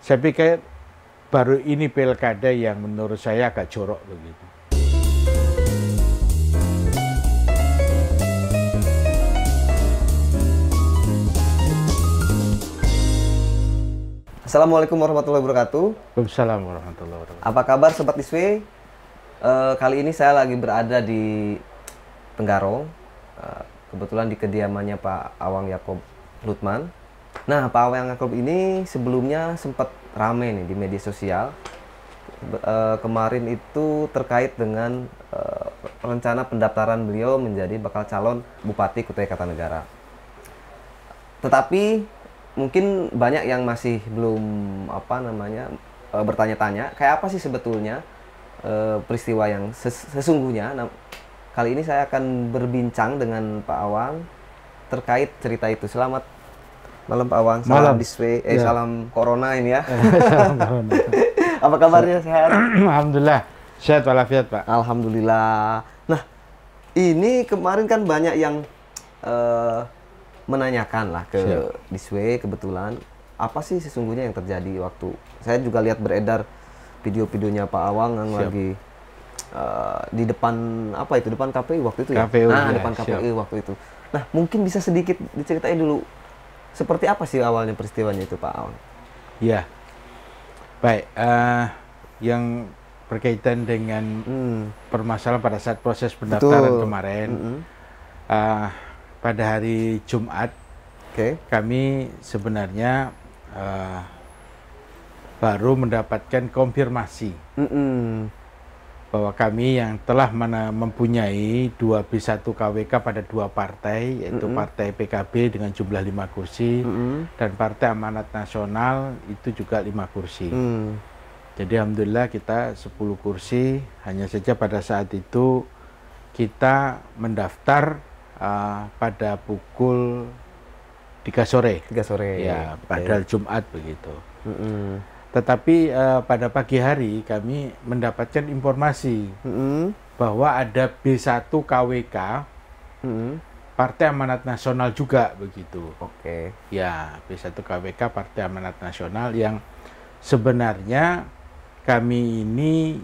Saya pikir baru ini pilkada yang menurut saya agak jorok begitu. Assalamualaikum warahmatullahi wabarakatuh. Waalaikumsalam warahmatullahi wabarakatuh. Apa kabar Sobat Iswe? Kali ini saya lagi berada di Tenggarong. Kebetulan di kediamannya Pak Awang Yakob Lutman. Nah, Pak Awang Yakob ini sebelumnya sempat rame nih di media sosial. Kemarin itu terkait dengan rencana pendaftaran beliau menjadi bakal calon Bupati Kutai Kartanegara. Tetapi mungkin banyak yang masih belum bertanya-tanya kayak apa sih sebetulnya peristiwa yang sesungguhnya. Nah, kali ini saya akan berbincang dengan Pak Awang terkait cerita itu. Selamat malam Pak Awang. Salam Iswe, ya. Salam Corona ini ya. Salam corona. Apa kabarnya, sehat? Alhamdulillah sehat walafiat Pak. Alhamdulillah. Nah, ini kemarin kan banyak yang menanyakan lah ke Diswe kebetulan apa sih sesungguhnya yang terjadi waktu saya juga lihat beredar video-videonya Pak Awang yang lagi di depan depan KPU waktu itu ya. KPU, nah ya, depan KPU waktu itu. Nah, mungkin bisa sedikit diceritain dulu seperti apa sih awalnya peristiwanya itu Pak Awang? Ya, baik. Yang berkaitan dengan permasalahan pada saat proses pendaftaran kemarin. Pada hari Jumat, kami sebenarnya baru mendapatkan konfirmasi bahwa kami yang telah mempunyai 2B1 KWK pada 2 partai, yaitu Partai PKB dengan jumlah 5 kursi dan Partai Amanat Nasional itu juga 5 kursi. Jadi alhamdulillah kita 10 kursi, hanya saja pada saat itu kita mendaftar pada pukul 3 sore. 3 sore. Ya, pada Jumat begitu. Tetapi pada pagi hari kami mendapatkan informasi bahwa ada B1 KWK Partai Amanat Nasional juga begitu. Ya, B1 KWK Partai Amanat Nasional yang sebenarnya kami ini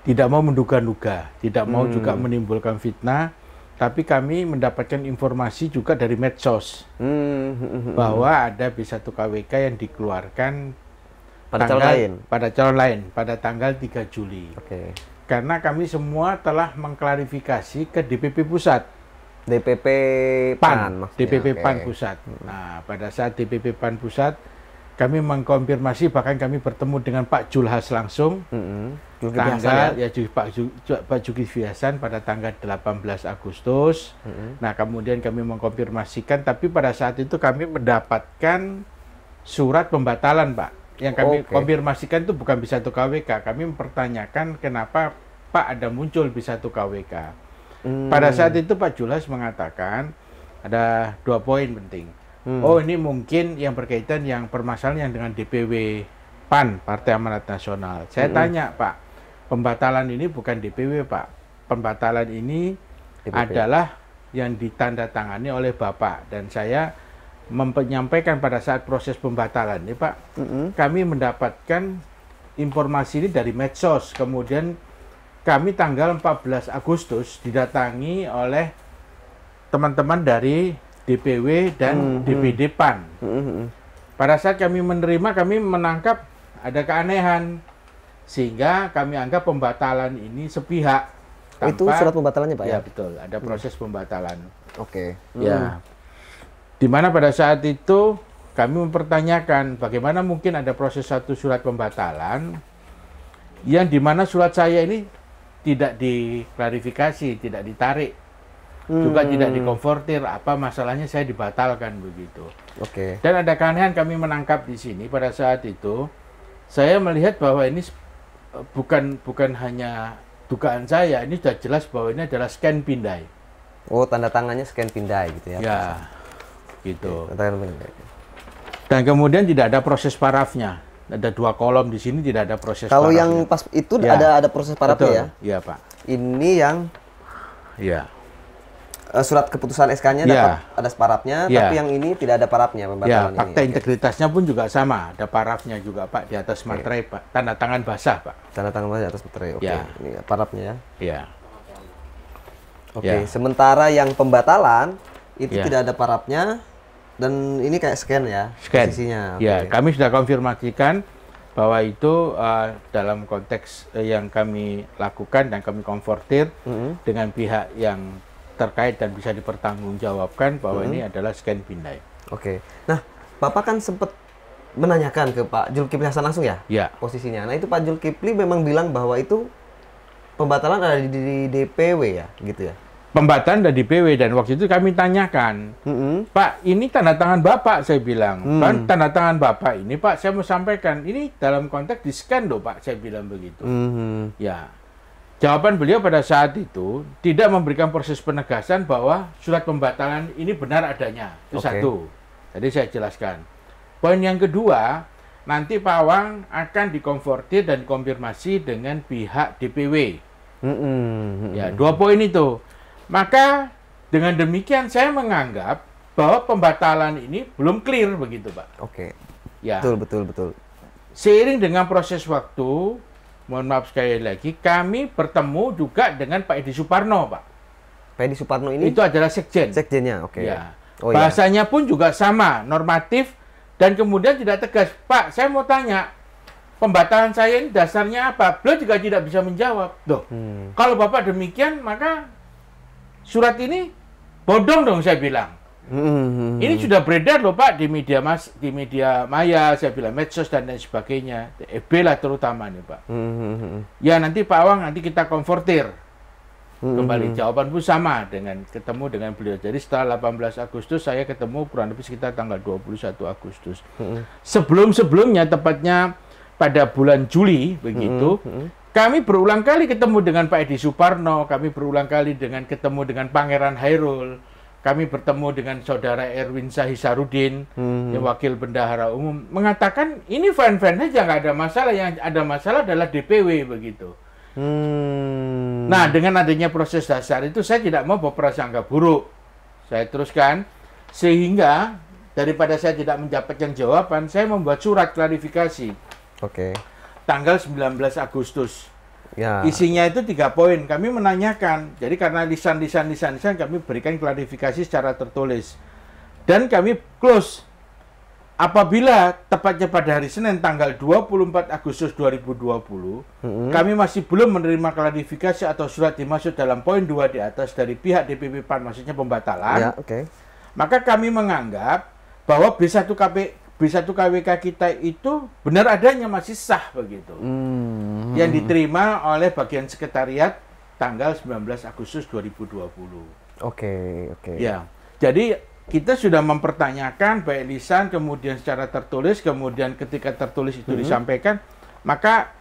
tidak mau menduga-duga, tidak mau juga menimbulkan fitnah. Tapi kami mendapatkan informasi juga dari medsos bahwa ada B1 KWK yang dikeluarkan pada calon lain pada tanggal 3 Juli. Karena kami semua telah mengklarifikasi ke DPP Pusat. DPP PAN maksudnya. DPP PAN Pusat. Nah, pada saat DPP PAN Pusat kami mengkonfirmasi, bahkan kami bertemu dengan Pak Julhas langsung. Pak Zulkifli Hasan pada tanggal 18 Agustus. Nah, kemudian kami mengkonfirmasikan, tapi pada saat itu kami mendapatkan surat pembatalan, Pak. Yang kami konfirmasikan itu bukan B1 KWK. Kami mempertanyakan kenapa Pak ada muncul B1 KWK. Pada saat itu Pak Julhas mengatakan ada 2 poin penting. Oh, ini mungkin yang berkaitan yang permasalahan yang dengan DPW PAN, Partai Amanat Nasional. Saya tanya, Pak, pembatalan ini bukan DPW, Pak. Pembatalan ini adalah yang ditandatangani oleh Bapak. Dan saya menyampaikan pada saat proses pembatalan ini, Pak, kami mendapatkan informasi ini dari medsos. Kemudian kami tanggal 14 Agustus didatangi oleh teman-teman dari DPW dan DPD PAN. Pada saat kami menerima, kami menangkap ada keanehan, sehingga kami anggap pembatalan ini sepihak. Itu surat pembatalannya, Pak? Ya, betul. Ada proses pembatalan. Ya. Dimana pada saat itu kami mempertanyakan bagaimana mungkin ada proses satu surat pembatalan yang dimana surat saya ini tidak diklarifikasi, tidak ditarik. Juga tidak dikonfrontir, apa masalahnya saya dibatalkan begitu. Dan ada keanehan kami menangkap di sini pada saat itu. Saya melihat bahwa ini bukan hanya dugaan saya, ini sudah jelas bahwa ini adalah scan pindai. Oh, tanda tangannya scan pindai gitu ya? Ya, gitu. Dan kemudian tidak ada proses parafnya. Ada 2 kolom di sini, tidak ada proses Kalau parafnya. yang pas itu ada proses parafnya ya? Iya, Pak. Ini yang Iya. surat keputusan SK-nya Ya. dapat ada parafnya, Ya. tapi yang ini tidak ada parafnya Ya, pembatalan ini. fakta integritasnya pun juga sama, ada parafnya juga Pak di atas materai Pak, tanda tangan basah Pak. Tanda tangan di atas materai. Oke. Ya. Ini parafnya ya. Ya. Oke. Ya. Sementara yang pembatalan itu Ya. tidak ada parafnya dan ini kayak scan ya Scan. posisinya. Ya, Oke. kami sudah konfirmasikan bahwa itu dalam konteks yang kami lakukan dan kami konfrontir dengan pihak yang terkait dan bisa dipertanggungjawabkan bahwa ini adalah scan pindai. Oke. Nah, Bapak kan sempat menanyakan ke Pak Zulkifli Hasan langsung ya? Ya. Posisinya. Nah, itu Pak Zulkifli memang bilang bahwa itu pembatalan ada di DPW ya, gitu ya? Pembatalan dari DPW dan waktu itu kami tanyakan, Pak, ini tanda tangan Bapak, saya bilang. Kan tanda tangan Bapak ini, Pak, saya mau sampaikan, ini dalam konteks di scan loh, Pak, saya bilang begitu. Ya. Jawaban beliau pada saat itu tidak memberikan proses penegasan bahwa surat pembatalan ini benar adanya. Itu satu. Jadi saya jelaskan. Poin yang kedua, nanti Pak Awang akan dikonfrontir dan konfirmasi dengan pihak DPW. Ya, 2 poin itu. Maka dengan demikian saya menganggap bahwa pembatalan ini belum clear begitu, Pak. Oke. Ya. Betul. Seiring dengan proses waktu, mohon maaf sekali lagi, kami bertemu juga dengan Pak Edi Suparno, Pak. Pak Edi Suparno ini Itu adalah sekjen. sekjennya, oke. Ya. Oh, ya. Bahasanya pun juga sama, normatif, dan kemudian tidak tegas. Pak, saya mau tanya, pembatalan saya ini dasarnya apa? Beliau juga tidak bisa menjawab. Loh, kalau Bapak demikian, maka surat ini bodong dong, saya bilang. Ini sudah beredar loh Pak di media maya, saya bilang medsos dan lain sebagainya, FB lah terutama nih Pak. Ya nanti Pak Awang nanti kita konfrontir kembali. Jawaban pun sama dengan ketemu dengan beliau. Jadi setelah 18 Agustus saya ketemu kurang lebih sekitar tanggal 21 Agustus. Sebelum-sebelumnya tepatnya pada bulan Juli begitu. Kami berulang kali ketemu dengan Pak Edi Suparno, kami berulang kali ketemu dengan Pangeran Hairul. Kami bertemu dengan saudara Erwin Sahisarudin, yang wakil bendahara umum, mengatakan ini fine-fine aja, nggak ada masalah. Yang ada masalah adalah DPW begitu. Nah, dengan adanya proses dasar itu saya tidak mau berprasangka buruk. Saya teruskan, sehingga daripada saya tidak mendapatkan jawaban, saya membuat surat klarifikasi. Oke. Tanggal 19 Agustus. Ya. Isinya itu 3 poin. Kami menanyakan. Jadi karena lisan kami berikan klarifikasi secara tertulis. Dan kami close. Apabila tepatnya pada hari Senin tanggal 24 Agustus 2020, kami masih belum menerima klarifikasi atau surat dimaksud dalam poin 2 di atas dari pihak DPP PAN, maksudnya pembatalan. Ya, oke. Maka kami menganggap bahwa B1 KWK kita itu benar adanya, masih sah begitu. Yang diterima oleh bagian sekretariat tanggal 19 Agustus 2020. Oke. Ya. Jadi kita sudah mempertanyakan baik lisan kemudian secara tertulis, kemudian ketika tertulis itu disampaikan, maka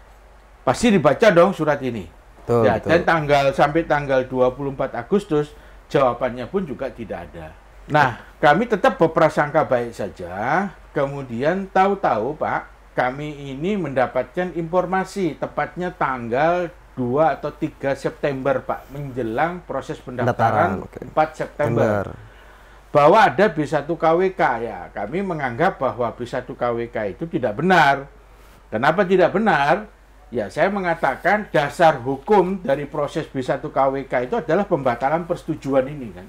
pasti dibaca dong surat ini. Betul. Dan sampai tanggal 24 Agustus jawabannya pun juga tidak ada. Nah, kami tetap berprasangka baik saja. Kemudian tahu-tahu Pak, kami ini mendapatkan informasi tepatnya tanggal 2 atau 3 September Pak, menjelang proses pendaftaran 4 September. Bahwa ada B1 KWK ya. Kami menganggap bahwa B1 KWK itu tidak benar. Kenapa tidak benar? Ya, saya mengatakan dasar hukum dari proses B1 KWK itu adalah pembatalan persetujuan ini kan.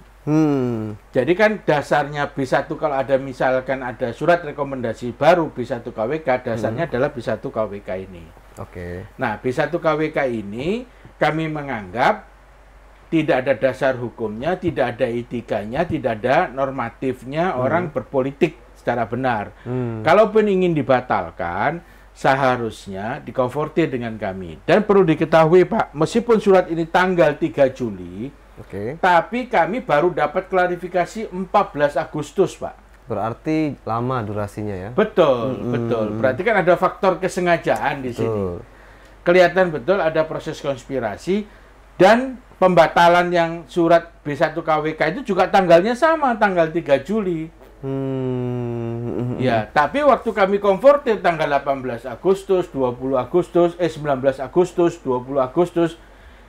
Jadi kan dasarnya B1 kalau ada misalkan ada surat rekomendasi baru B1 KWK, dasarnya adalah B1 KWK ini. Oke. Nah, B1 KWK ini kami menganggap tidak ada dasar hukumnya, tidak ada etikanya, tidak ada normatifnya orang berpolitik secara benar. Kalaupun ingin dibatalkan, seharusnya dikonfrontir dengan kami. Dan perlu diketahui Pak, meskipun surat ini tanggal 3 Juli, tapi kami baru dapat klarifikasi 14 Agustus Pak. Berarti lama durasinya ya? Betul. Berarti kan ada faktor kesengajaan di sini. Kelihatan betul ada proses konspirasi. Dan pembatalan yang surat B1 KWK itu juga tanggalnya sama, tanggal 3 Juli. Ya, tapi waktu kami konfrontir tanggal 18 Agustus, 20 Agustus, 19 Agustus, 20 Agustus,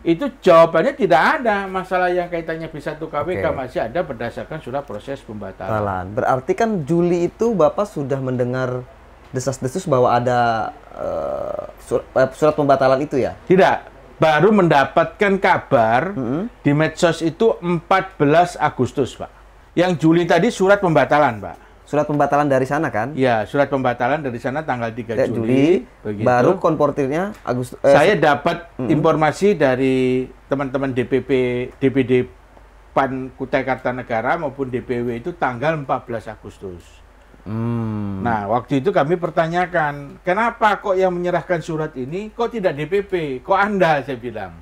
Itu jawabannya tidak ada. Masalah yang kaitannya B1KWK Oke. masih ada berdasarkan surat proses pembatalan. Berarti kan Juli itu Bapak sudah mendengar desas-desus bahwa ada surat pembatalan itu ya? Tidak. Baru mendapatkan kabar di medsos itu 14 Agustus, Pak. Yang Juli tadi surat pembatalan, Pak. Surat pembatalan dari sana kan? Ya, surat pembatalan dari sana tanggal 3 Ya, Juli. Begitu. Baru konportirnya Agustus. Saya dapat informasi dari teman-teman DPD PAN Kutai Kartanegara maupun DPW itu tanggal 14 Agustus. Nah, waktu itu kami pertanyakan, kenapa kok yang menyerahkan surat ini kok tidak DPP? Kok Anda? Saya bilang.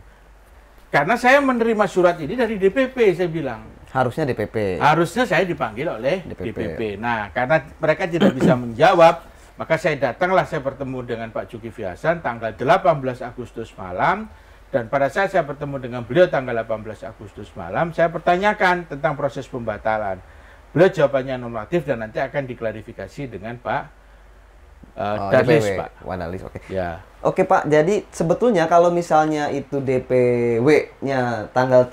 Karena saya menerima surat ini dari DPP, saya bilang. Harusnya DPP. Harusnya saya dipanggil oleh DPP. DPP. Nah, karena mereka tidak bisa menjawab, maka saya datanglah, saya bertemu dengan Pak Zulkifli Hasan tanggal 18 Agustus malam. Dan pada saat saya bertemu dengan beliau tanggal 18 Agustus malam, saya pertanyakan tentang proses pembatalan. Beliau jawabannya normatif dan nanti akan diklarifikasi dengan Pak Darlis, DPW, Pak. Wanalis, oke. Ya. Oke Pak, jadi sebetulnya kalau misalnya itu DPW-nya tanggal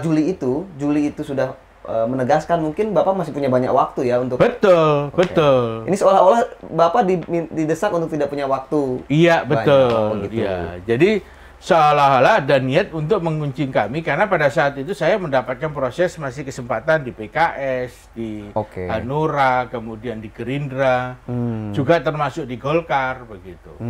Juli itu sudah menegaskan, mungkin Bapak masih punya banyak waktu ya untuk... Betul, Oke. betul. Ini seolah-olah Bapak didesak untuk tidak punya waktu. Iya, betul. Oh, gitu. Iya. Jadi seolah-olah ada niat untuk mengunci kami karena pada saat itu saya mendapatkan proses masih kesempatan di PKS, di Oke. Hanura, kemudian di Gerindra, juga termasuk di Golkar begitu.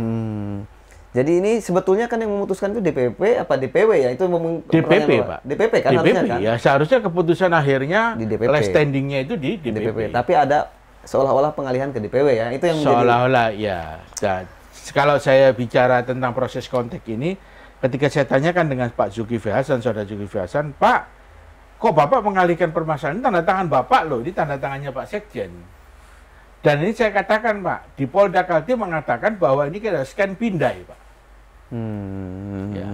Jadi ini sebetulnya kan yang memutuskan itu DPP apa DPW ya? Itu DPP, Pak. DPP kan DPP, harusnya kan? ya seharusnya keputusan akhirnya Di DPP. last standingnya itu di DPP. Tapi ada seolah-olah pengalihan ke DPW ya. Itu yang menjadi... Seolah-olah ya. Dan kalau saya bicara tentang proses kontak ini, ketika saya tanyakan dengan Pak Zulkifli Hasan, Saudara Zulkifli Hasan, Pak, kok Bapak mengalihkan permasalahan? Ini tanda tangan Bapak loh, ini tanda tangannya Pak Sekjen. Dan ini saya katakan Pak, di Polda Kaltim mengatakan bahwa ini kira scan pindai Pak. Ya.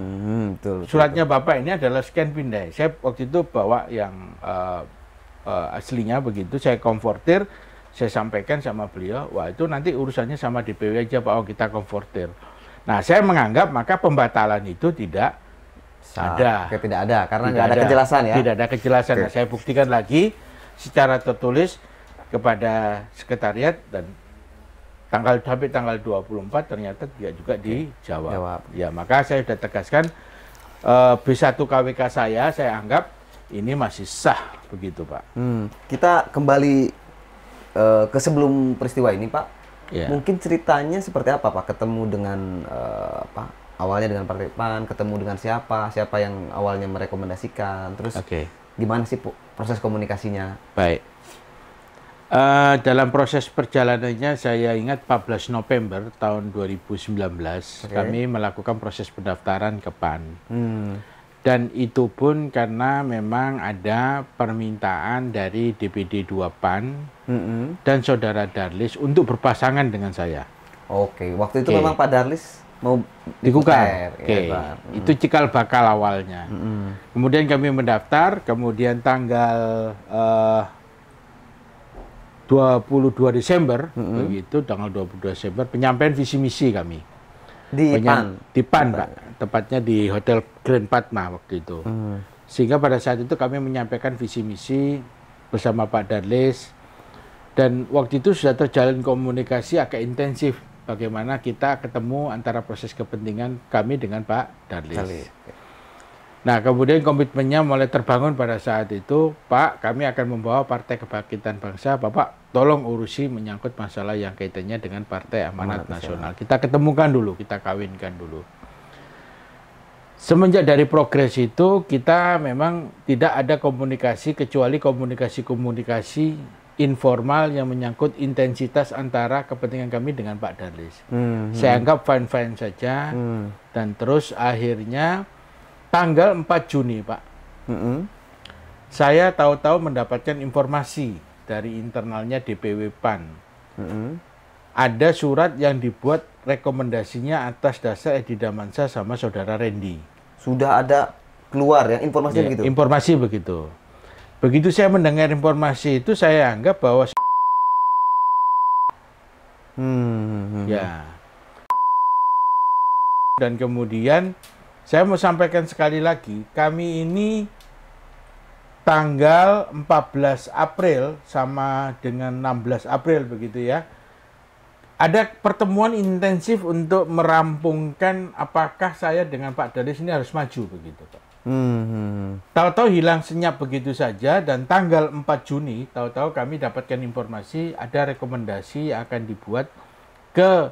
Betul, Suratnya Bapak ini adalah scan pindai. Saya waktu itu bawa yang aslinya begitu, saya konvertir, saya sampaikan sama beliau, wah itu nanti urusannya sama DPW aja Pak, oh kita konvertir. Nah, saya menganggap maka pembatalan itu tidak ada. Oke, tidak ada karena Tidak nggak ada kejelasan ya. Tidak ada kejelasan. Oke. Nah, saya buktikan lagi secara tertulis kepada sekretariat dan sampai tanggal 24 ternyata tidak juga dijawab. Jawab. Ya, maka saya sudah tegaskan B1KWK saya anggap ini masih sah begitu, Pak. Kita kembali ke sebelum peristiwa ini, Pak. Ya. Mungkin ceritanya seperti apa, Pak? Ketemu dengan awalnya dengan Partai PAN, ketemu dengan siapa yang awalnya merekomendasikan, terus gimana sih proses komunikasinya? Baik. Dalam proses perjalanannya saya ingat 14 November tahun 2019 kami melakukan proses pendaftaran ke PAN. Dan itu pun karena memang ada permintaan dari DPD 2 PAN dan Saudara Darlis untuk berpasangan dengan saya. Oke, waktu itu memang Pak Darlis mau dikukar. Ya, itu cikal bakal awalnya. Kemudian kami mendaftar, kemudian tanggal 22 Desember, begitu tanggal 22 Desember penyampaian visi misi kami. Di PAN? Di PAN, Pak. Tepatnya di Hotel Grand Padma waktu itu. Sehingga pada saat itu kami menyampaikan visi misi bersama Pak Darlis. Dan waktu itu sudah terjalin komunikasi agak intensif bagaimana kita ketemu antara proses kepentingan kami dengan Pak Darlis. Nah, kemudian komitmennya mulai terbangun pada saat itu, Pak, kami akan membawa Partai Kebangkitan Bangsa, Bapak tolong urusi menyangkut masalah yang kaitannya dengan Partai Amanat Nasional. Kita ketemukan dulu, kita kawinkan dulu. Semenjak dari progres itu, kita memang tidak ada komunikasi, kecuali komunikasi informal yang menyangkut intensitas antara kepentingan kami dengan Pak Darlis. Saya anggap fine-fine saja, dan terus akhirnya tanggal 4 Juni, Pak. Saya tahu-tahu mendapatkan informasi dari internalnya DPW PAN. Ada surat yang dibuat rekomendasinya atas dasar Edi Damansyah sama Saudara Randy. Sudah ada keluar ya informasinya begitu? Informasi begitu. Begitu saya mendengar informasi itu, saya anggap bahwa ya. Dan kemudian Saya mau sampaikan sekali lagi, kami ini tanggal 14 April sama dengan 16 April begitu ya. Ada pertemuan intensif untuk merampungkan apakah saya dengan Pak Darlis ini harus maju begitu, Pak. Tahu-tahu hilang senyap begitu saja, dan tanggal 4 Juni tahu-tahu kami dapatkan informasi ada rekomendasi yang akan dibuat ke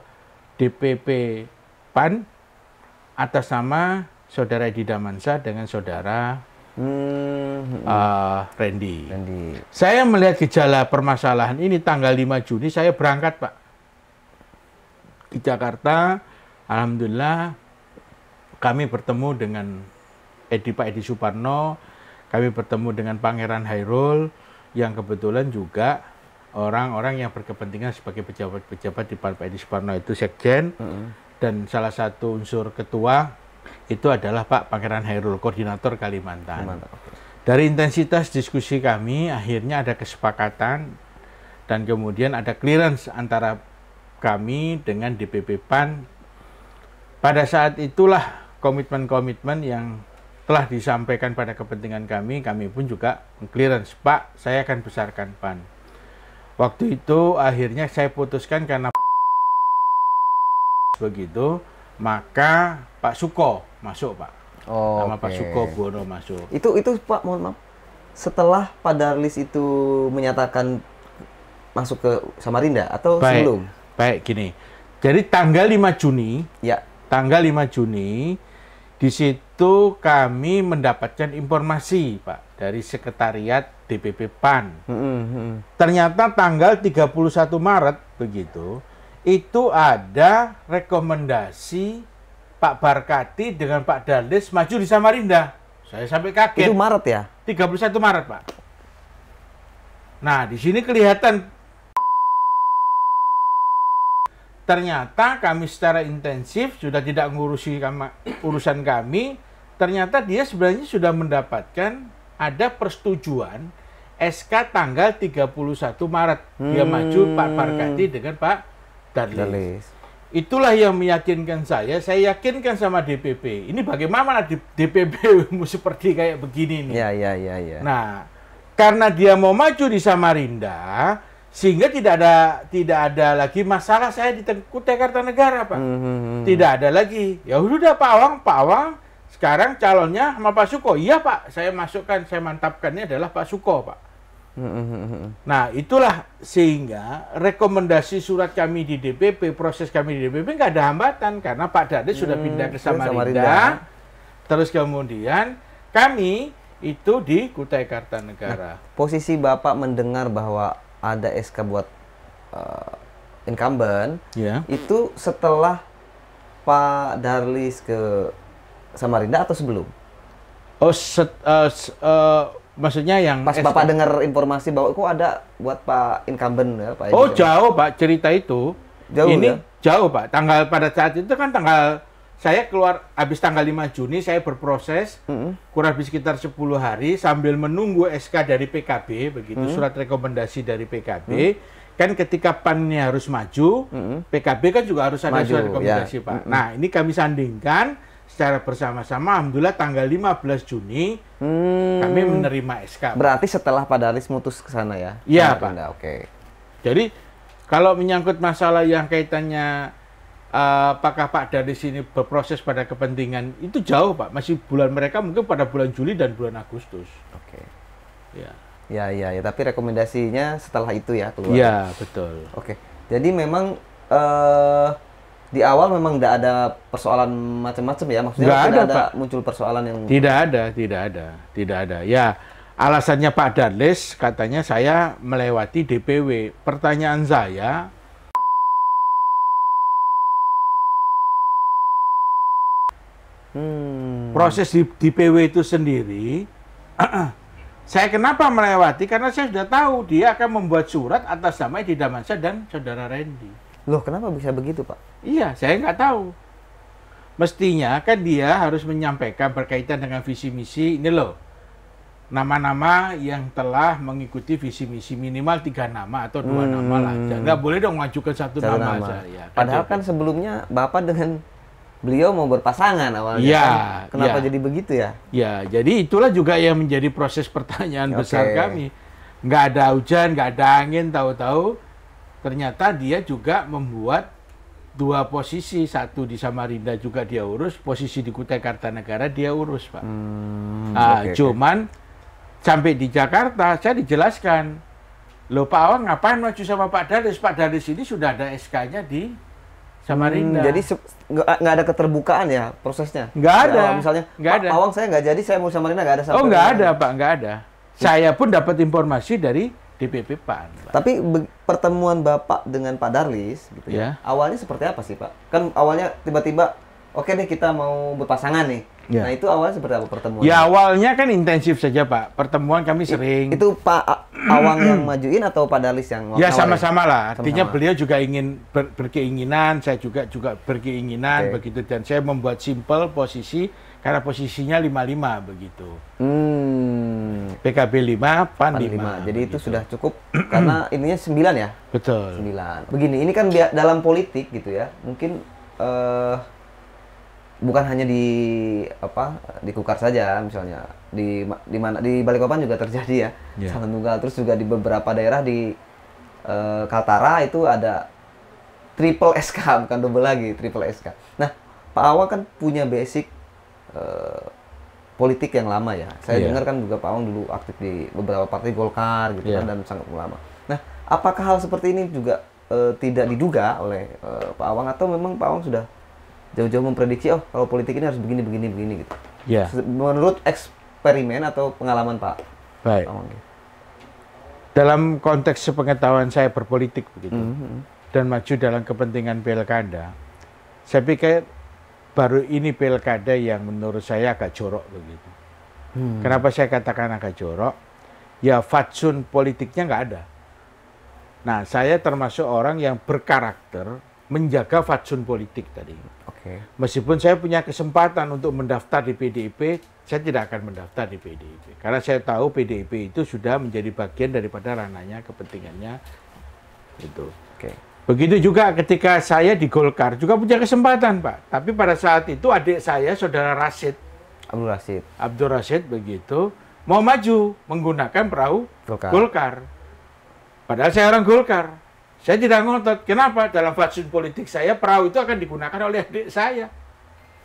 DPP PAN atas nama Saudara Edi Damansyah dengan Saudara Randy. Saya melihat gejala permasalahan ini tanggal 5 Juni saya berangkat, Pak, ke Jakarta. Alhamdulillah kami bertemu dengan Pak Edi Suparno, kami bertemu dengan Pangeran Hairul yang kebetulan juga orang-orang yang berkepentingan sebagai pejabat-pejabat di Pak Edi Suparno itu sekjen, dan salah satu unsur ketua itu adalah Pak Pangeran Hairul, koordinator Kalimantan. Dari intensitas diskusi kami, akhirnya ada kesepakatan dan kemudian ada clearance antara kami dengan DPP PAN. Pada saat itulah komitmen-komitmen yang telah disampaikan pada kepentingan kami pun juga clearance. Pak, saya akan besarkan PAN. Waktu itu akhirnya saya putuskan karena begitu, maka Pak Suko masuk, Pak. Nama Pak Suko Buwono masuk. Itu Pak, mohon maaf. Setelah Pak Darlis itu menyatakan masuk ke Samarinda atau sebelum? Baik, gini. Jadi tanggal 5 Juni, ya. Tanggal 5 Juni, di situ kami mendapatkan informasi, Pak, dari sekretariat DPP PAN. Ternyata tanggal 31 Maret begitu, itu ada rekomendasi Pak Barkati dengan Pak Darlis maju di Samarinda. Saya sampai kaget. Itu Maret ya? 31 Maret, Pak. Nah, di sini kelihatan ternyata kami secara intensif sudah tidak mengurusi urusan kami. Ternyata dia sebenarnya sudah mendapatkan ada persetujuan SK tanggal 31 Maret. Dia maju Pak Barkati dengan Pak Darlis. Itulah yang meyakinkan saya yakinkan sama DPP. Ini bagaimana DPP seperti kayak begini nih. Ya. Nah, karena dia mau maju di Samarinda, sehingga tidak ada lagi masalah saya di Kutai Kartanegara, Pak. Tidak ada lagi. Ya udah Pak Awang sekarang calonnya sama Pak Suko. Iya, Pak, saya masukkan, saya mantapkannya adalah Pak Suko, Pak. Nah, itulah sehingga rekomendasi surat kami di DPP, proses kami di DPP nggak ada hambatan karena Pak Darlis sudah pindah ke Samarinda. Terus kemudian kami itu di Kutai Kartanegara. Nah, posisi Bapak mendengar bahwa ada SK buat incumbent, itu setelah Pak Darlis ke Samarinda atau sebelum? Maksudnya yang pas Bapak dengar informasi bahwa kok ada buat Pak incumbent ya, Pak. Jauh, Pak, cerita itu. Jauh, ini ya? Jauh, Pak. Pada saat itu kan saya keluar habis tanggal 5 Juni, saya berproses kurang lebih sekitar 10 hari sambil menunggu SK dari PKB, begitu surat rekomendasi dari PKB. Kan ketika PAN-nya harus maju, PKB kan juga harus ada surat rekomendasi, Pak. Nah, ini kami sandingkan secara bersama-sama. Alhamdulillah tanggal 15 Juni kami menerima SK. Berarti setelah Pak Darlis mutus ke sana ya? Iya, Pak. Oke. Jadi kalau menyangkut masalah yang kaitannya apakah Pak Darlis ini berproses pada kepentingan, itu jauh, Pak. Masih mereka mungkin pada bulan Juli dan bulan Agustus. Oke. Ya. Ya. Tapi rekomendasinya setelah itu ya keluar. Iya, betul. Oke. Jadi memang di awal memang tidak ada persoalan macam-macam ya, maksudnya tidak ada Pak. Muncul persoalan yang tidak ada. Ya, alasannya Pak Darlis katanya saya melewati DPW. Pertanyaan saya, proses di DPW itu sendiri, saya kenapa melewati? Karena saya sudah tahu dia akan membuat surat atas nama Edi Damansyah dan Saudara Randy. Loh, kenapa bisa begitu, Pak? Iya, saya nggak tahu. Mestinya kan dia harus menyampaikan berkaitan dengan visi misi ini loh. Nama-nama yang telah mengikuti visi misi minimal 3 nama atau 2 nama lah. Nggak boleh dong mengajukan 1 nama saja. Padahal kan sebelumnya Bapak dengan beliau mau berpasangan awalnya. Ya, kan? Kenapa ya. jadi begitu ya? Ya, jadi itulah juga yang menjadi proses pertanyaan besar kami. Nggak ada hujan, nggak ada angin, tahu-tahu ternyata dia juga membuat dua posisi. Satu di Samarinda juga dia urus, posisi di Kutai Kartanegara dia urus, Pak. Cuman sampai di Jakarta saya dijelaskan, loh Pak Awang ngapain maju sama Pak Dalis? Pak Dalis ini sudah ada SK-nya di Samarinda. Jadi nggak ada keterbukaan ya prosesnya? Nggak ada. Misalnya, nggak Pak ada. Awang saya nggak jadi, saya mau Samarinda nggak ada. Oh nggak ada Pak, nggak ada. Saya pun dapat informasi dari DPP PAN. Pak. Tapi pertemuan Bapak dengan Pak Darlis, gitu ya, awalnya seperti apa sih Pak? Kan awalnya tiba-tiba, oke deh kita mau berpasangan nih. Ya. Nah itu awalnya seperti apa pertemuan? Ya awalnya kan intensif saja Pak. Pertemuan kami sering. Itu Pak Awang yang majuin atau Pak Darlis yang Ya sama-sama lah. Artinya sama-sama. beliau juga ingin berkeinginan, saya juga berkeinginan begitu. Dan saya membuat simpel posisi karena posisinya 5-5 begitu. PKB 5, PAN 5. Jadi begitu. itu sudah cukup karena ininya 9 ya? Betul. 9. Begini, ini kan dalam politik gitu ya. Mungkin bukan hanya di Kukar saja, misalnya di mana di Balikpapan juga terjadi ya. Calon tunggal. Terus juga di beberapa daerah di Kaltara itu ada triple SK, bukan double lagi, triple SK. Nah, Pak Awang kan punya basic politik yang lama ya. Saya dengar kan juga Pak Awang dulu aktif di beberapa partai Golkar gitu kan, dan sangat lama. Nah, apakah hal seperti ini juga tidak diduga oleh Pak Awang, atau memang Pak Awang sudah jauh-jauh memprediksi, oh kalau politik ini harus begini gitu. Ya. Menurut eksperimen atau pengalaman Pak Baik. Awang. Dalam konteks sepengetahuan saya berpolitik begitu, dan maju dalam kepentingan pilkada, saya pikir baru ini pilkada yang menurut saya agak jorok begitu. Kenapa saya katakan agak jorok? Ya fatsun politiknya nggak ada. Nah, saya termasuk orang yang berkarakter menjaga fatsun politik tadi. Meskipun saya punya kesempatan untuk mendaftar di PDIP, saya tidak akan mendaftar di PDIP. Karena saya tahu PDIP itu sudah menjadi bagian daripada ranahnya, kepentingannya. Gitu. Begitu juga ketika saya di Golkar, juga punya kesempatan Pak. Tapi pada saat itu adik saya, Saudara Abdul Rashid begitu, mau maju menggunakan perahu Golkar. Padahal saya orang Golkar. Saya tidak ngotot. Kenapa? Dalam fatsun politik saya, perahu itu akan digunakan oleh adik saya.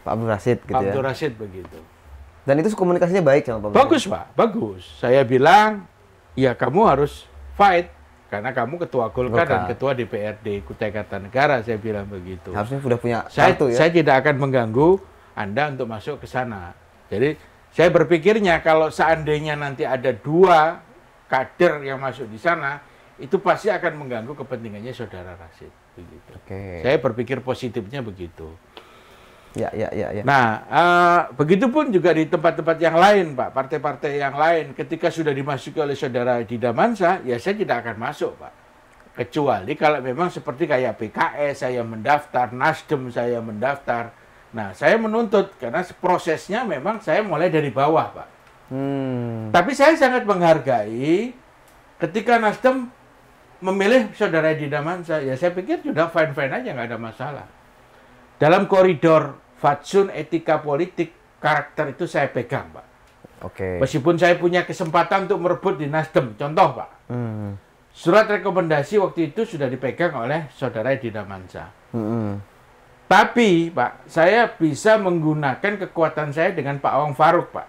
Pak Abdul Rashid gitu Abdul Rashid begitu. Dan itu komunikasinya baik sama Pak Abdul Bagus Pak, bagus. Saya bilang, ya kamu harus fight. Karena kamu ketua Golkar dan ketua DPRD Kutai Kartanegara, saya bilang begitu. Harusnya sudah punya kartu ya. Saya tidak akan mengganggu Anda untuk masuk ke sana. Jadi saya berpikirnya kalau seandainya nanti ada 2 kader yang masuk di sana, itu pasti akan mengganggu kepentingannya Saudara Rashid. Begitu. Saya berpikir positifnya begitu. Ya. Nah, begitupun juga di tempat-tempat yang lain, Pak. Partai-partai yang lain, ketika sudah dimasuki oleh Saudara Edi Damansa, ya saya tidak akan masuk, Pak. Kecuali kalau memang seperti kayak PKS, saya mendaftar, Nasdem saya mendaftar. Nah, saya menuntut, karena prosesnya memang saya mulai dari bawah, Pak. Tapi saya sangat menghargai ketika Nasdem memilih Saudara Edi Damansa, ya saya pikir sudah fine-fine aja, nggak ada masalah. Dalam koridor fatsun etika politik, karakter itu saya pegang, Pak. Meskipun saya punya kesempatan untuk merebut di Nasdem, contoh, Pak. Surat rekomendasi waktu itu sudah dipegang oleh Saudara Edi Damansa. Tapi, Pak, saya bisa menggunakan kekuatan saya dengan Pak Awang Faruk, Pak.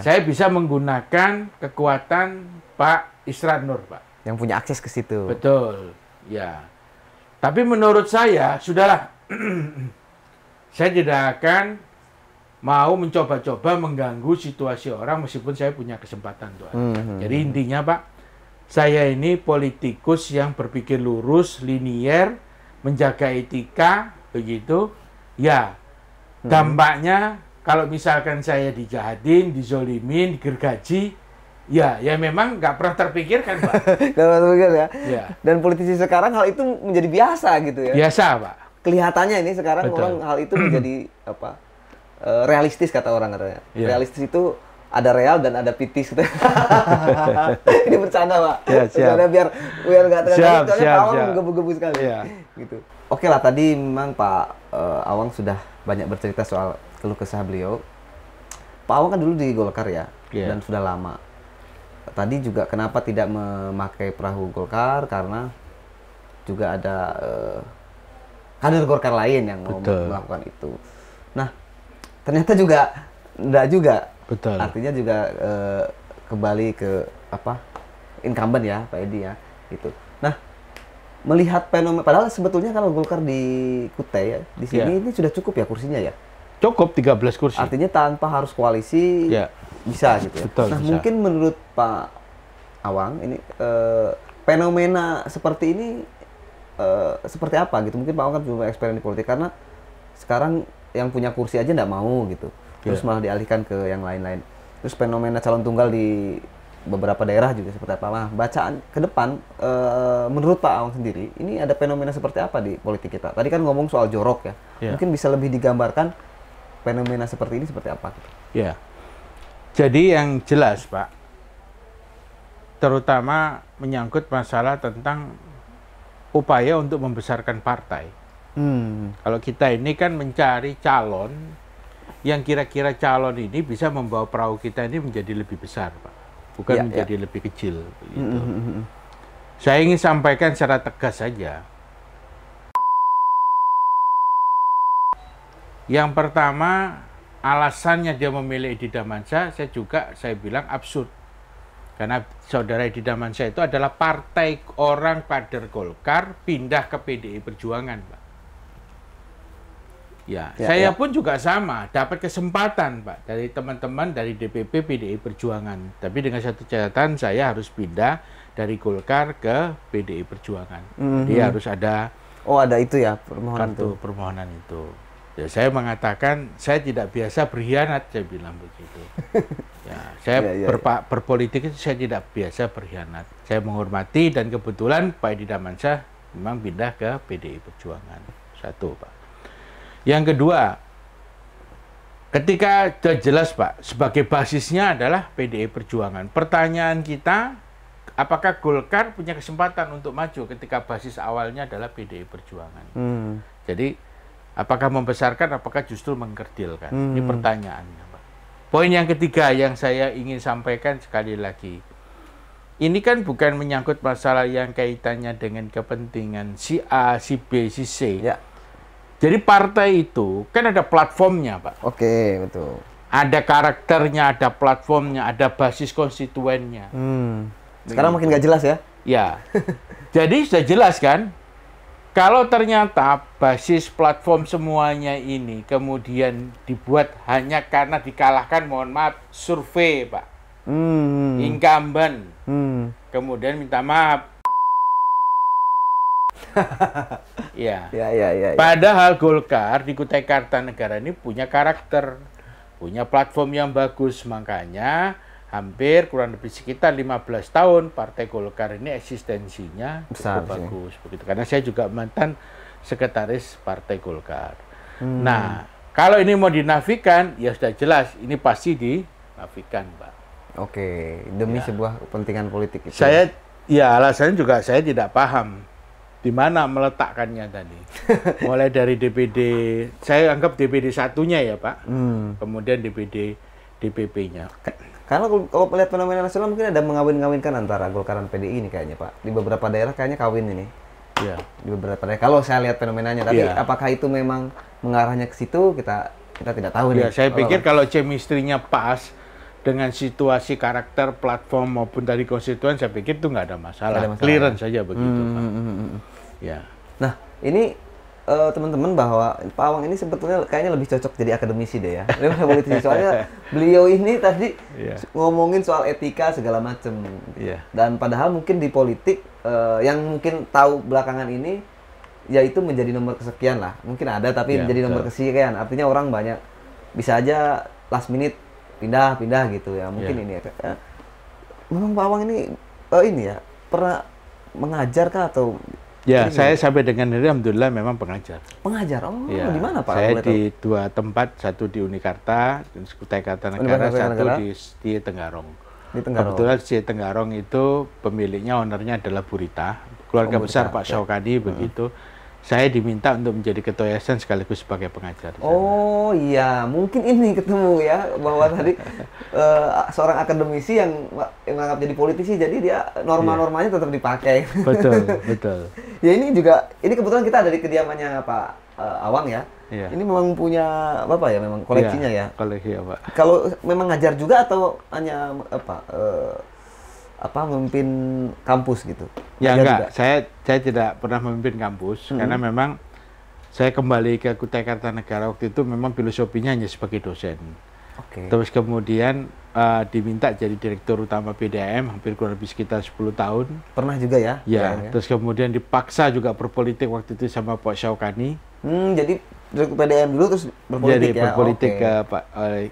Saya bisa menggunakan kekuatan Pak Isran Nur, Pak. Yang punya akses ke situ. Betul, ya. Tapi menurut saya, sudahlah. Saya tidak akan mau mencoba-coba mengganggu situasi orang meskipun saya punya kesempatan, Tuhan. Jadi intinya, Pak, saya ini politikus yang berpikir lurus, linier, menjaga etika, begitu. Ya, dampaknya kalau misalkan saya dijahatin, dizolimin, digergaji, ya memang nggak pernah terpikirkan, Pak. Nggak pernah terpikir ya? Dan politisi sekarang hal itu menjadi biasa gitu ya? Biasa, Pak. Kelihatannya ini sekarang orang hal itu menjadi realistis, kata orang katanya. Realistis itu ada real dan ada pitis. Ini bercanda, Pak. Ya, siap. Bercanda biar nggak Siap, terlalu siap, Awang siap. menggebu-gebu sekali. Iya. Gitu. Oke lah, tadi memang Pak Awang sudah banyak bercerita soal keluh kesah beliau. Pak Awang kan dulu di Golkar ya, Iya. dan sudah lama. Tadi juga kenapa tidak memakai perahu Golkar, karena juga ada kader Golkar lain yang mau Betul. melakukan itu. Nah, ternyata juga enggak juga. Betul. Artinya juga kembali ke incumbent ya, Pak Edi ya, gitu. Nah, melihat fenomena, padahal sebetulnya kalau Golkar di Kutai ya, di sini ini sudah cukup ya kursinya ya. Cukup 13 kursi. Artinya tanpa harus koalisi Ya. bisa gitu ya. Betul, Nah, bisa. mungkin menurut Pak Awang ini fenomena seperti ini seperti apa gitu? Mungkin Pak Awang kan belum eksperimen di politik, karena sekarang yang punya kursi aja nggak mau gitu. Terus malah dialihkan ke yang lain-lain. Terus fenomena calon tunggal di beberapa daerah juga seperti apa? Nah, bacaan ke depan menurut Pak Awang sendiri, ini ada fenomena seperti apa di politik kita? Tadi kan ngomong soal jorok ya. Mungkin bisa lebih digambarkan fenomena seperti ini seperti apa gitu. Ya. Jadi yang jelas, Pak, terutama menyangkut masalah tentang upaya untuk membesarkan partai. Kalau kita ini kan mencari calon yang kira-kira calon ini bisa membawa perahu kita ini menjadi lebih besar, Pak. Bukan menjadi lebih kecil. Gitu. Saya ingin sampaikan secara tegas saja. Yang pertama, alasannya dia memilih Edi Damansyah, saya bilang absurd. Karena saudara Edi Damansyah itu adalah partai orang kader Golkar pindah ke PDI Perjuangan, Pak. Saya pun juga sama, dapat kesempatan, Pak, dari teman-teman dari DPP PDI Perjuangan. Tapi dengan satu catatan, saya harus pindah dari Golkar ke PDI Perjuangan. Dia harus ada ada itu ya permohonan kartu permohonan itu. Ya, saya mengatakan saya tidak biasa berkhianat, saya bilang begitu. Ya, saya berpolitik itu saya tidak biasa berkhianat. Saya menghormati dan kebetulan Pak Edi Damansyah memang pindah ke PDI Perjuangan. Satu, Pak. Yang kedua, ketika sudah jelas, Pak, sebagai basisnya adalah PDI Perjuangan. Pertanyaan kita, apakah Golkar punya kesempatan untuk maju ketika basis awalnya adalah PDI Perjuangan? Jadi apakah membesarkan, apakah justru mengkerdilkan? Ini pertanyaannya, Pak. Poin yang ketiga yang saya ingin sampaikan sekali lagi. Ini kan bukan menyangkut masalah yang kaitannya dengan kepentingan si A, si B, si C. Ya. Jadi partai itu kan ada platformnya, Pak. Oke, betul. Ada karakternya, ada platformnya, ada basis konstituennya. Sekarang makin nggak jelas ya? Ya. Jadi sudah jelas kan? Kalau ternyata basis platform semuanya ini kemudian dibuat hanya karena dikalahkan, mohon maaf, survei, Pak. Incumbent. Kemudian minta maaf. Ya. Padahal Golkar di Kutai Kartanegara ini punya karakter, punya platform yang bagus. Makanya hampir kurang lebih sekitar 15 tahun Partai Golkar ini eksistensinya besar, cukup bagus begitu. Karena saya juga mantan sekretaris Partai Golkar. Nah, kalau ini mau dinafikan, ya sudah jelas ini pasti dinafikan, Pak. Oke, demi sebuah kepentingan politik itu. Alasannya juga saya tidak paham di mana meletakkannya tadi. Mulai dari DPD, saya anggap DPD satunya ya, Pak. Kemudian DPD DPP-nya. Karena kalau melihat fenomena nasional mungkin ada mengawin-ngawinkan antara Golkar dan PDI ini kayaknya, Pak. Di beberapa daerah kayaknya kawin ini. Iya. Di beberapa daerah. Kalau saya lihat fenomenanya, tapi apakah itu memang mengarahnya ke situ, kita tidak tahu nih. Saya pikir kalau chemistry-nya pas dengan situasi karakter platform maupun dari konstituen, saya pikir itu nggak ada masalah. Clearance saja begitu, Pak. Ya. Nah, ini teman-teman bahwa Pak Awang ini sebetulnya kayaknya lebih cocok jadi akademisi deh ya. Daripada politisi. Soalnya beliau ini tadi ngomongin soal etika segala macam. Dan padahal mungkin di politik yang mungkin tahu belakangan ini yaitu menjadi nomor kesekian lah. Mungkin ada tapi menjadi nomor kesekian. Artinya orang banyak bisa aja last minute pindah gitu ya. Mungkin ini ya. Memang Pak Awang ini ya pernah mengajar kah atau Ya, saya sampai dengan ini alhamdulillah memang pengajar. Pengajar? Oh, Ya, di mana Pak? saya di 2 tempat, satu di Unikarta, Kutai Kartanegara, satu di Tenggarong. Di Tenggarong. Kebetulan di Tenggarong itu pemiliknya, ownernya adalah Burita, keluarga besar Pak Syaukani begitu. Saya diminta untuk menjadi ketua yayasan sekaligus sebagai pengajar. Oh iya, mungkin ini ketemu ya, bahwa tadi seorang akademisi yang menganggap jadi politisi, jadi dia norma-normanya tetap dipakai. Betul, betul. Ya ini juga, ini kebetulan kita ada di kediamannya Pak Awang ya. Iya. Ini memang punya Bapak ya, memang koleksinya ya. Koleksi ya Pak. Kalau memang ngajar juga atau hanya memimpin kampus gitu? Ya enggak, saya tidak pernah memimpin kampus karena memang saya kembali ke Kutai Kartanegara waktu itu memang filosofinya hanya sebagai dosen. Terus kemudian diminta jadi direktur utama PDAM hampir kurang lebih sekitar 10 tahun. Pernah juga ya? Ya, terus kemudian dipaksa juga berpolitik waktu itu sama Pak Syaukani. Jadi direktur PDAM dulu terus berpolitik jadi berpolitik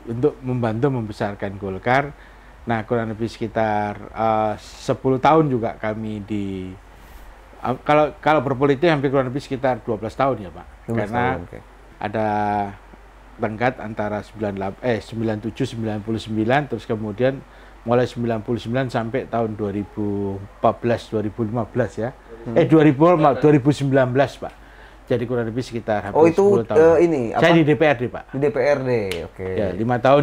untuk membantu membesarkan Golkar. Nah, kurang lebih sekitar 10 tahun juga kami di kalau berpolitik hampir kurang lebih sekitar 12 tahun ya, Pak. Karena ada tenggat antara 97 99 terus kemudian mulai 99 sampai tahun 2014 2015 ya. 2019, Pak. Jadi kurang lebih sekitar hampir 10 tahun. Saya di DPRD, Pak. Di DPRD, oke. Ya, 5 tahun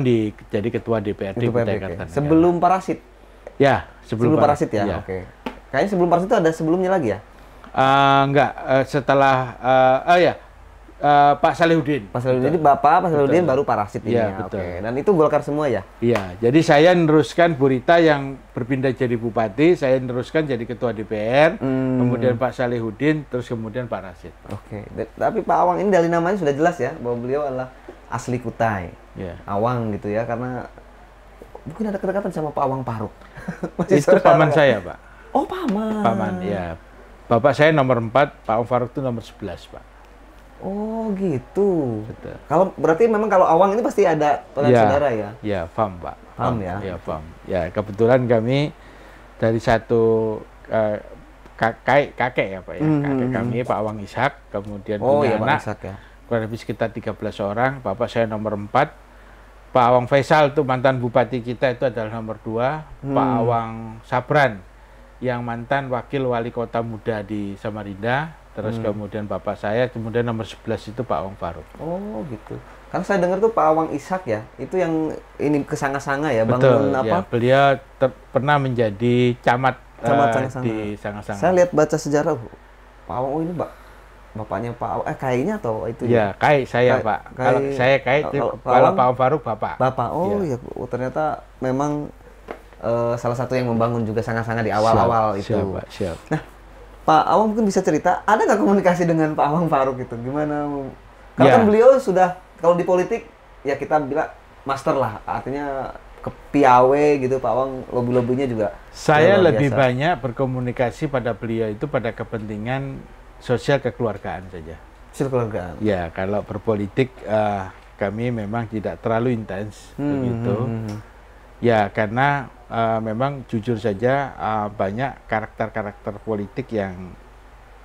jadi ketua DPRD Kutai Kartanegara. Sebelum Parasit? Ya, sebelum Parasit ya, oke. Kayaknya sebelum Parasit itu ada sebelumnya lagi ya? Enggak, setelah, Pak Salihuddin. Pak Salihuddin, Bapak Salihuddin baru Parasit ini ya, betul. Oke. Dan itu Golkar semua ya? Iya, jadi saya meneruskan Burita yang berpindah jadi bupati, saya meneruskan jadi ketua DPR, kemudian Pak Salihuddin, terus kemudian Pak Rasid. Oke, tapi Pak Awang ini dari namanya sudah jelas ya, bahwa beliau adalah asli Kutai. Awang gitu ya, karena mungkin ada kedekatan sama Pak Awang Faruk. Itu paman saya, Pak. Oh, paman. Paman, ya. Bapak saya nomor 4, Pak Awang Faruk itu nomor 11, Pak. Oh gitu. Betul. Kalau berarti memang kalau Awang ini pasti ada saudara ya? Ya, Fam, Pak. Fam ya? Ya, Fam. Ya, kebetulan kami dari satu kakek ya, Pak ya. Kakek kami Pak Awang Ishak, kemudian punya anak. Ishak, ya. Kurang lebih sekitar 13 orang. Bapak saya nomor 4. Pak Awang Faisal itu mantan bupati kita itu adalah nomor 2. Pak Awang Sabran yang mantan wakil wali kota muda di Samarinda. Terus kemudian bapak saya, kemudian nomor 11 itu Pak Awang Faruk. Oh gitu. Karena saya dengar tuh Pak Awang Ishak ya, itu yang ini kesanga-sanga ya, betul, bangun apa? Ya, beliau pernah menjadi camat Sanga-Sanga. di Sanga-Sanga. Saya lihat baca sejarah Pak Awang ini bapaknya Pak Awang, kayaknya atau itu ya? Kai saya Pak. Kalau saya Kai, kalau Pak Awang Faruk Bapak. Bapak, ya ternyata memang salah satu yang membangun juga Sanga-Sanga di awal-awal itu. Siap, Pak, siap. Nah, Pak Awang mungkin bisa cerita, ada nggak komunikasi dengan Pak Awang Faruk itu? Gimana? Kalau kan beliau sudah, kalau di politik, ya kita bilang master lah. Artinya ke piawe gitu, Pak Awang lobby-lobbynya juga. Saya lebih banyak berkomunikasi pada beliau itu pada kepentingan sosial kekeluargaan saja. Sosial kekeluargaan? Ya, kalau berpolitik kami memang tidak terlalu intens begitu. Ya, karena memang jujur saja banyak karakter-karakter politik yang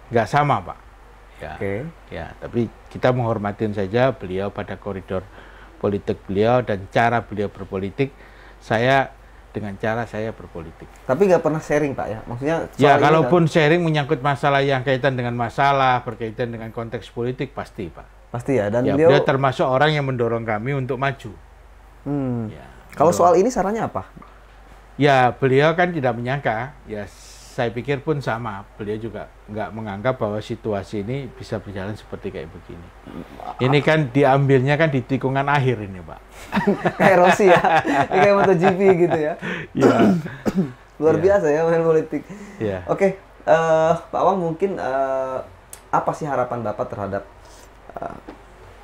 nggak sama, Pak. Ya, ya, tapi kita menghormatin saja beliau pada koridor politik beliau dan cara beliau berpolitik. Saya dengan cara saya berpolitik. Tapi nggak pernah sharing, Pak ya? Maksudnya? Ya, kalaupun sharing menyangkut masalah yang kaitan dengan masalah, berkaitan dengan konteks politik, pasti, Pak. Pasti ya, dan ya, beliau termasuk orang yang mendorong kami untuk maju. Ya, kalau soal ini sarannya apa? Ya, beliau kan tidak menyangka, ya saya pikir pun sama. Beliau juga nggak menganggap bahwa situasi ini bisa berjalan seperti kayak begini. Ini kan diambilnya kan di tikungan akhir ini, Pak. Kayak Rossi ya, ini kayak MotoGP gitu ya. Iya. Luar biasa ya main politik. Ya. Oke, Pak Awang mungkin apa sih harapan Bapak terhadap,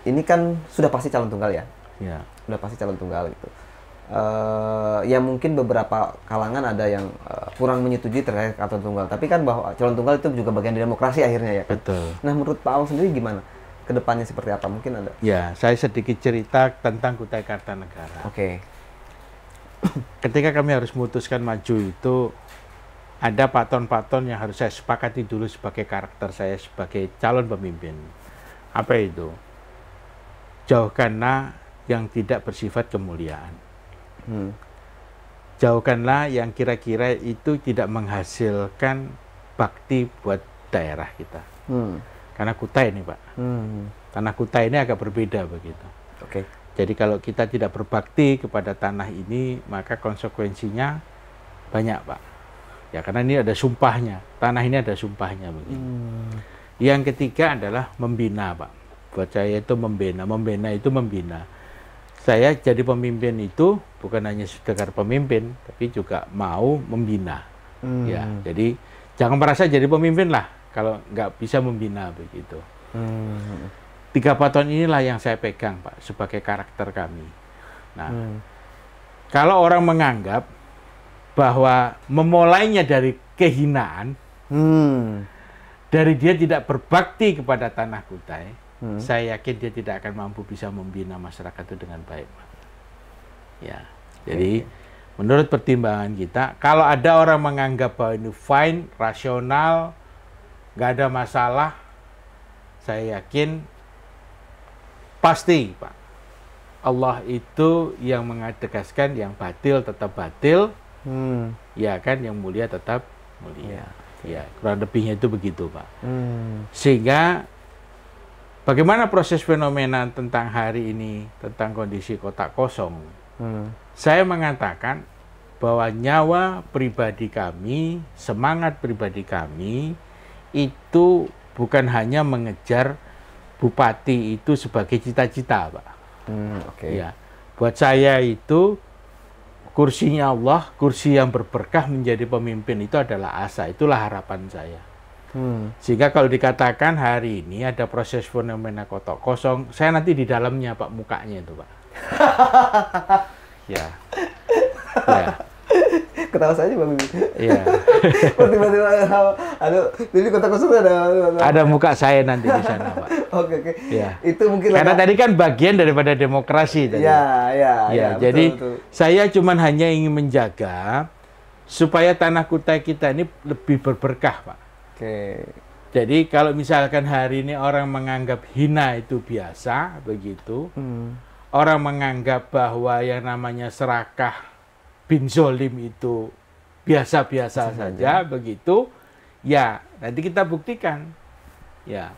ini kan sudah pasti calon tunggal ya? Ya. Sudah pasti calon tunggal gitu. Ya mungkin beberapa kalangan ada yang kurang menyetujui terkait calon tunggal. Tapi kan bahwa calon tunggal itu juga bagian dari demokrasi akhirnya ya kan? Betul. Nah, menurut Pak Awang sendiri gimana? Kedepannya seperti apa? Mungkin ada? Ya, saya sedikit cerita tentang Kutai Kartanegara. Oke. Ketika kami harus memutuskan maju itu, ada paton-paton yang harus saya sepakati dulu sebagai karakter saya sebagai calon pemimpin. Apa itu? Jauhkanlah yang tidak bersifat kemuliaan. Jauhkanlah yang kira-kira itu tidak menghasilkan bakti buat daerah kita. Karena Kutai ini, Pak. Tanah Kutai ini agak berbeda begitu. Oke. Jadi kalau kita tidak berbakti kepada tanah ini, maka konsekuensinya banyak, Pak. Ya, karena ini ada sumpahnya. Tanah ini ada sumpahnya begitu. Yang ketiga adalah membina, Pak. Buat saya itu membina. Membina itu membina. Saya jadi pemimpin itu bukan hanya sekedar pemimpin, tapi juga mau membina. Ya, jadi jangan merasa jadi pemimpin lah kalau nggak bisa membina begitu. 3 paton inilah yang saya pegang, Pak, sebagai karakter kami. Nah, kalau orang menganggap bahwa memulainya dari kehinaan, dari dia tidak berbakti kepada tanah Kutai, saya yakin dia tidak akan mampu bisa membina masyarakat itu dengan baik, Pak. Ya, jadi menurut pertimbangan kita, kalau ada orang menganggap bahwa ini fine, rasional, nggak ada masalah, saya yakin pasti, Pak, Allah itu yang mengadegaskan yang batil tetap batil, ya kan, yang mulia tetap mulia. Ya, kurang lebihnya itu begitu, Pak. Sehingga bagaimana proses fenomena tentang hari ini, tentang kondisi kotak kosong, saya mengatakan bahwa nyawa pribadi kami, semangat pribadi kami, itu bukan hanya mengejar bupati itu sebagai cita-cita, Pak. Ya, buat saya itu kursinya Allah, kursi yang berberkah menjadi pemimpin itu adalah asa, itulah harapan saya. Sehingga kalau dikatakan hari ini ada proses fenomena kotak kosong, saya nanti di dalamnya, Pak, mukanya itu, Pak. Ya. Ketawa saja, Bang. Iya. Tiba-tiba aduh, jadi kotak kosong ada muka saya nanti di sana, Pak. Oke. Ya. Itu mungkin karena tadi kan bagian daripada demokrasi tadi. Ya, jadi betul. saya cuman hanya ingin menjaga supaya tanah Kutai kita ini lebih berberkah, Pak. Oke. Jadi kalau misalkan hari ini orang menganggap hina itu biasa, begitu. Orang menganggap bahwa yang namanya serakah bin zolim itu biasa-biasa saja, begitu. Ya, nanti kita buktikan. Ya.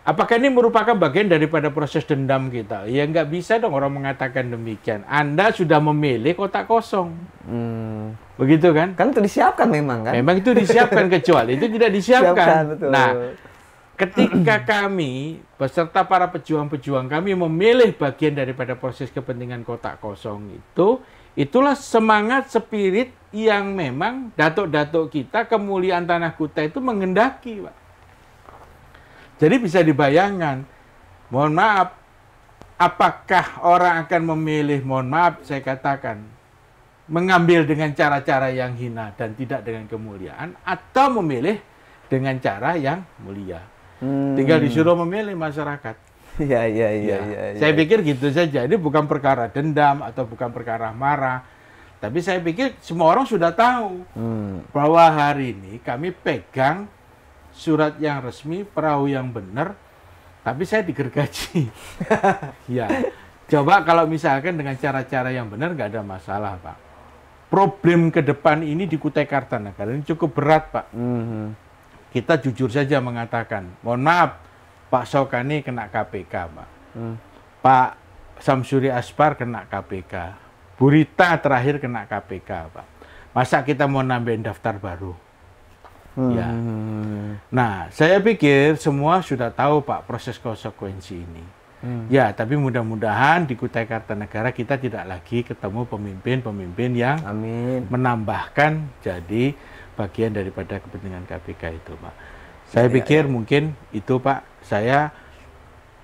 Apakah ini merupakan bagian daripada proses dendam kita? Ya nggak bisa dong orang mengatakan demikian. Anda sudah memilih kotak kosong. Begitu kan? Kan itu disiapkan memang kan? Memang itu disiapkan, kecuali itu tidak disiapkan. Betul. Nah, ketika kami beserta para pejuang-pejuang kami memilih bagian daripada proses kepentingan kotak kosong itu, itulah semangat spirit yang memang datuk-datuk kita, kemuliaan tanah Kutai itu menghendaki, Pak. Jadi bisa dibayangkan, mohon maaf, apakah orang akan memilih, mohon maaf saya katakan, mengambil dengan cara-cara yang hina dan tidak dengan kemuliaan, atau memilih dengan cara yang mulia. Tinggal disuruh memilih masyarakat. Iya. Saya pikir gitu saja. Ini bukan perkara dendam atau bukan perkara marah. Tapi saya pikir semua orang sudah tahu bahwa hari ini kami pegang surat yang resmi, perahu yang benar, tapi saya digergaji. Ya, coba kalau misalkan dengan cara-cara yang benar nggak ada masalah, Pak. Problem ke depan ini di Kutai Kartanegara ini cukup berat, Pak. Kita jujur saja mengatakan, mohon maaf, Pak Sokani kena KPK, Pak. Pak Samsuri Aspar kena KPK. Bu Rita terakhir kena KPK, Pak. Masa kita mau nambahin daftar baru? Ya. Nah, saya pikir semua sudah tahu, Pak, proses konsekuensi ini. Ya, tapi mudah-mudahan di Kutai Kartanegara kita tidak lagi ketemu pemimpin-pemimpin yang menambahkan jadi bagian daripada kepentingan KPK itu, Pak. Saya pikir mungkin itu, Pak. Saya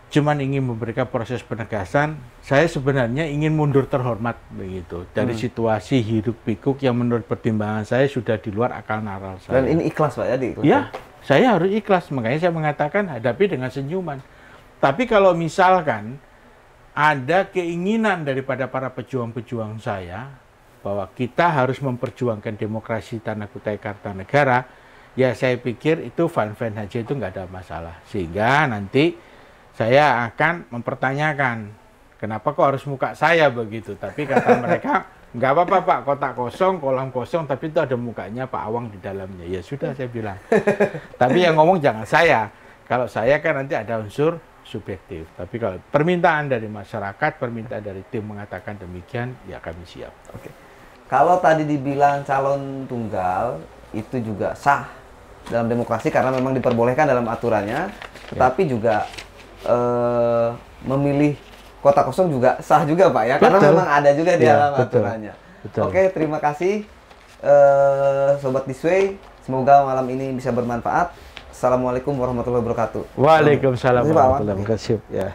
cuman ingin memberikan proses penegasan. Saya sebenarnya ingin mundur terhormat begitu dari situasi hiruk pikuk yang menurut pertimbangan saya sudah di luar akal nalar saya. Dan ini ikhlas, Pak, ya? Ya, saya harus ikhlas. Makanya saya mengatakan hadapi dengan senyuman. Tapi kalau misalkan ada keinginan daripada para pejuang-pejuang saya, bahwa kita harus memperjuangkan demokrasi Tanah Kutai Kartanegara, ya saya pikir itu fine-fine aja, itu nggak ada masalah. Sehingga nanti saya akan mempertanyakan, kenapa kok harus muka saya begitu? Tapi kata mereka, nggak apa-apa Pak, kotak kosong, kolam kosong, tapi itu ada mukanya Pak Awang di dalamnya. Ya sudah, saya bilang. Tapi yang ngomong jangan saya. Kalau saya kan nanti ada unsur subjektif. Tapi kalau permintaan dari masyarakat, permintaan dari tim mengatakan demikian, ya kami siap. Oke. Kalau tadi dibilang calon tunggal, itu juga sah dalam demokrasi karena memang diperbolehkan dalam aturannya, tetapi juga memilih kota kosong juga sah juga Pak ya, karena memang ada juga di dalam aturannya. Betul. Oke, terima kasih Sobat This-Way, semoga malam ini bisa bermanfaat. Assalamualaikum warahmatullahi wabarakatuh. Waalaikumsalam warahmatullahi wabarakatuh. Ya.